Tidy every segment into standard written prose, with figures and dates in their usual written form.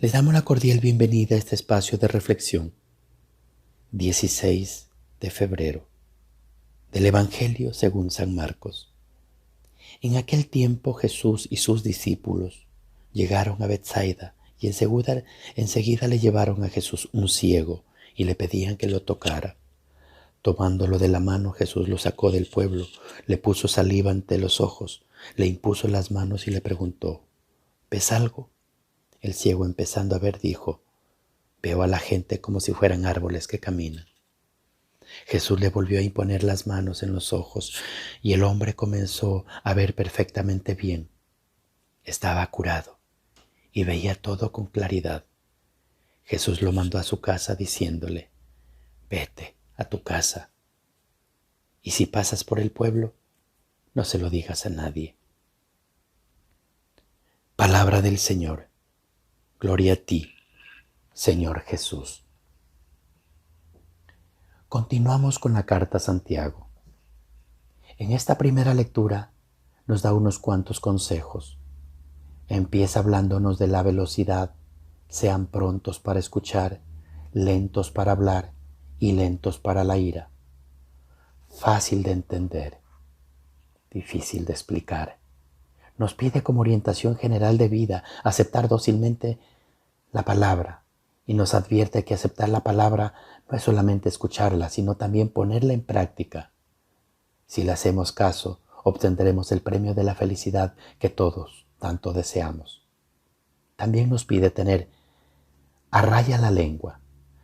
Les damos la cordial bienvenida a este espacio de reflexión, 16 de febrero, del Evangelio según San Marcos. En aquel tiempo Jesús y sus discípulos llegaron a Betsaida y enseguida le llevaron a Jesús un ciego y le pedían que lo tocara. Tomándolo de la mano, Jesús lo sacó del pueblo, le puso saliva ante los ojos, le impuso las manos y le preguntó: ¿ves algo? El ciego, empezando a ver, dijo: veo a la gente como si fueran árboles que caminan. Jesús le volvió a imponer las manos en los ojos y el hombre comenzó a ver perfectamente bien. Estaba curado y veía todo con claridad. Jesús lo mandó a su casa diciéndole: vete a tu casa y si pasas por el pueblo, no se lo digas a nadie. Palabra del Señor. Gloria a ti, Señor Jesús. Continuamos con la carta a Santiago. En esta primera lectura nos da unos cuantos consejos. Empieza hablándonos de la velocidad. Sean prontos para escuchar, lentos para hablar y lentos para la ira. Fácil de entender, difícil de explicar. Nos pide como orientación general de vida aceptar dócilmente la palabra y nos advierte que aceptar la palabra no es solamente escucharla, sino también ponerla en práctica. Si le hacemos caso, obtendremos el premio de la felicidad que todos tanto deseamos. También nos pide tener a raya la lengua,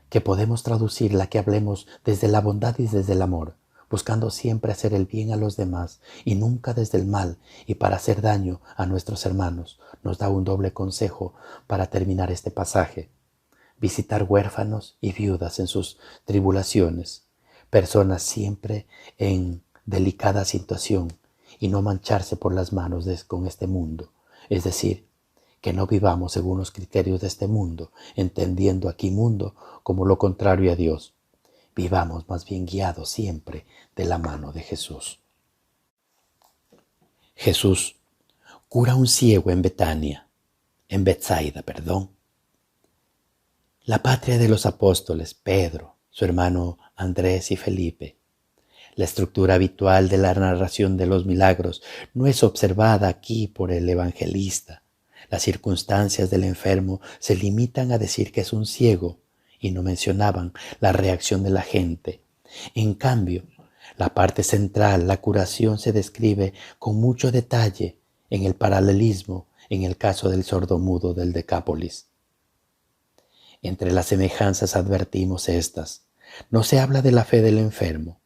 que podemos traducirla, que hablemos desde la bondad y desde el amor, buscando siempre hacer el bien a los demás y nunca desde el mal y para hacer daño a nuestros hermanos. Nos da un doble consejo para terminar este pasaje: visitar huérfanos y viudas en sus tribulaciones, personas siempre en delicada situación, y no mancharse por las manos con este mundo, es decir, que no vivamos según los criterios de este mundo, entendiendo aquí mundo como lo contrario a Dios. Vivamos más bien guiados siempre de la mano de Jesús. Jesús cura a un ciego en Betsaida, la patria de los apóstoles, Pedro, su hermano Andrés y Felipe. La estructura habitual de la narración de los milagros no es observada aquí por el evangelista. Las circunstancias del enfermo se limitan a decir que es un ciego y no mencionaban la reacción de la gente. En cambio, la parte central, la curación, se describe con mucho detalle en el paralelismo en el caso del sordomudo del Decápolis. Entre las semejanzas advertimos estas. No se habla de la fe del enfermo,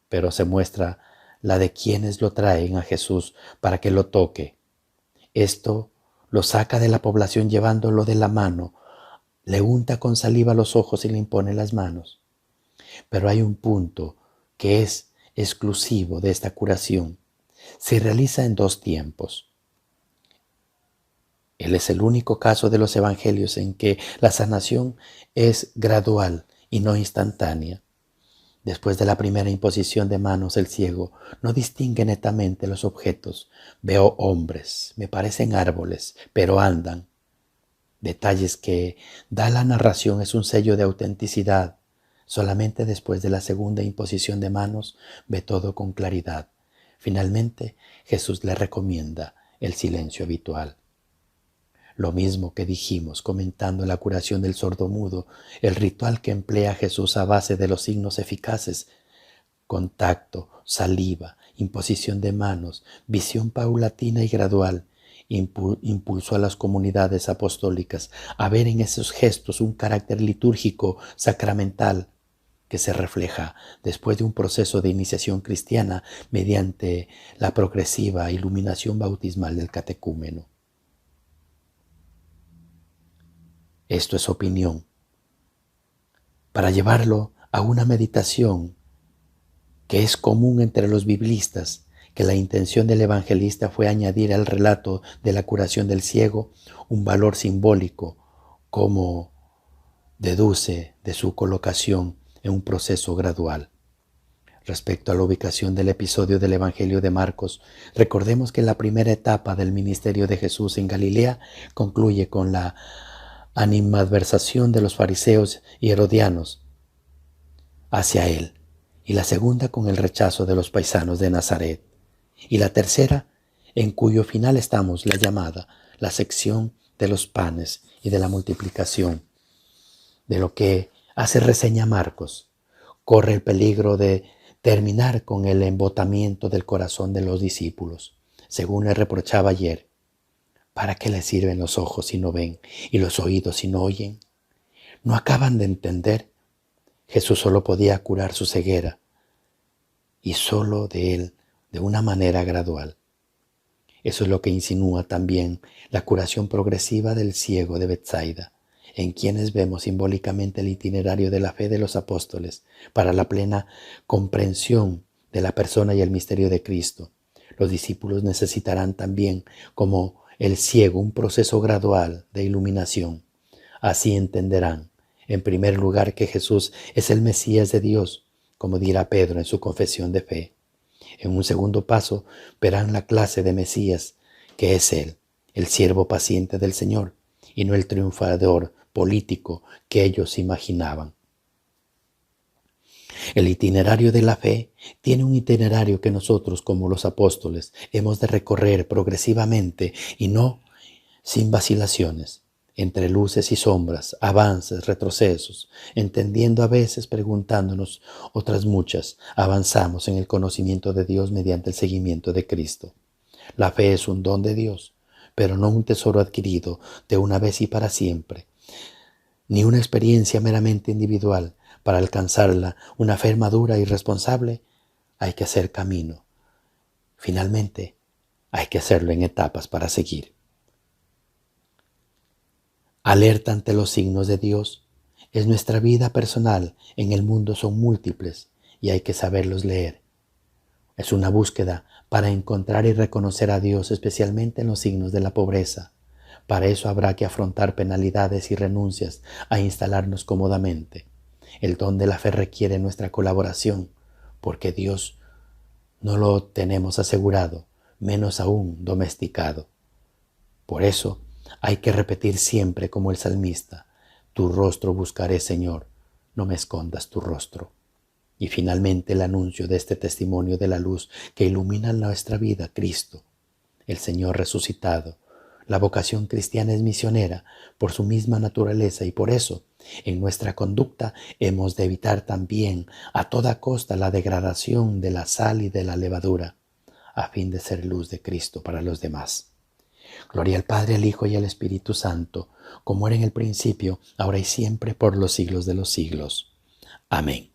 pero se muestra la de quienes lo traen a Jesús para que lo toque. Esto lo saca de la población llevándolo de la mano, le unta con saliva los ojos y le impone las manos. Pero hay un punto que es exclusivo de esta curación. Se realiza en 2 tiempos. Él es el único caso de los evangelios en que la sanación es gradual y no instantánea. Después de la primera imposición de manos, el ciego no distingue netamente los objetos. Veo hombres, me parecen árboles, pero andan. Detalles que da la narración es un sello de autenticidad. Solamente después de la segunda imposición de manos ve todo con claridad. Finalmente, Jesús le recomienda el silencio habitual. Lo mismo que dijimos comentando la curación del sordomudo, el ritual que emplea Jesús a base de los signos eficaces: contacto, saliva, imposición de manos, visión paulatina y gradual, impulsó a las comunidades apostólicas a ver en esos gestos un carácter litúrgico sacramental que se refleja después de un proceso de iniciación cristiana mediante la progresiva iluminación bautismal del catecúmeno. Esto es opinión. Para llevarlo a una meditación que es común entre los biblistas, que la intención del evangelista fue añadir al relato de la curación del ciego un valor simbólico, como deduce de su colocación en un proceso gradual. Respecto a la ubicación del episodio del Evangelio de Marcos, recordemos que la primera etapa del ministerio de Jesús en Galilea concluye con la animadversación de los fariseos y herodianos hacia él, y la segunda con el rechazo de los paisanos de Nazaret, y la tercera, en cuyo final estamos, la llamada, la sección de los panes y de la multiplicación, de lo que hace reseña Marcos, corre el peligro de terminar con el embotamiento del corazón de los discípulos, según le reprochaba ayer. ¿Para qué les sirven los ojos si no ven y los oídos si no oyen? ¿No acaban de entender? Jesús solo podía curar su ceguera, y solo de él, de una manera gradual. Eso es lo que insinúa también la curación progresiva del ciego de Betsaida, en quienes vemos simbólicamente el itinerario de la fe de los apóstoles para la plena comprensión de la persona y el misterio de Cristo. Los discípulos necesitarán también, como el ciego, un proceso gradual de iluminación. Así entenderán, en primer lugar, que Jesús es el Mesías de Dios, como dirá Pedro en su confesión de fe. En un segundo paso, verán la clase de Mesías que es Él, el siervo paciente del Señor, y no el triunfador político que ellos imaginaban. El itinerario de la fe tiene un itinerario que nosotros, como los apóstoles, hemos de recorrer progresivamente y no sin vacilaciones, entre luces y sombras, avances, retrocesos, entendiendo a veces, preguntándonos otras muchas, avanzamos en el conocimiento de Dios mediante el seguimiento de Cristo. La fe es un don de Dios, pero no un tesoro adquirido de una vez y para siempre, ni una experiencia meramente individual. Para alcanzarla, una fe madura y responsable, hay que hacer camino. Finalmente, hay que hacerlo en etapas para seguir. Alerta ante los signos de Dios. Es nuestra vida personal. En el mundo son múltiples y hay que saberlos leer. Es una búsqueda para encontrar y reconocer a Dios, especialmente en los signos de la pobreza. Para eso habrá que afrontar penalidades y renuncias a instalarnos cómodamente. El don de la fe requiere nuestra colaboración, porque Dios no lo tenemos asegurado, menos aún domesticado. Por eso hay que repetir siempre como el salmista: tu rostro buscaré, Señor, no me escondas tu rostro. Y finalmente el anuncio de este testimonio de la luz que ilumina nuestra vida, Cristo, el Señor resucitado. La vocación cristiana es misionera por su misma naturaleza, y por eso en nuestra conducta hemos de evitar también a toda costa la degradación de la sal y de la levadura, a fin de ser luz de Cristo para los demás. Gloria al Padre, al Hijo y al Espíritu Santo, como era en el principio, ahora y siempre, por los siglos de los siglos. Amén.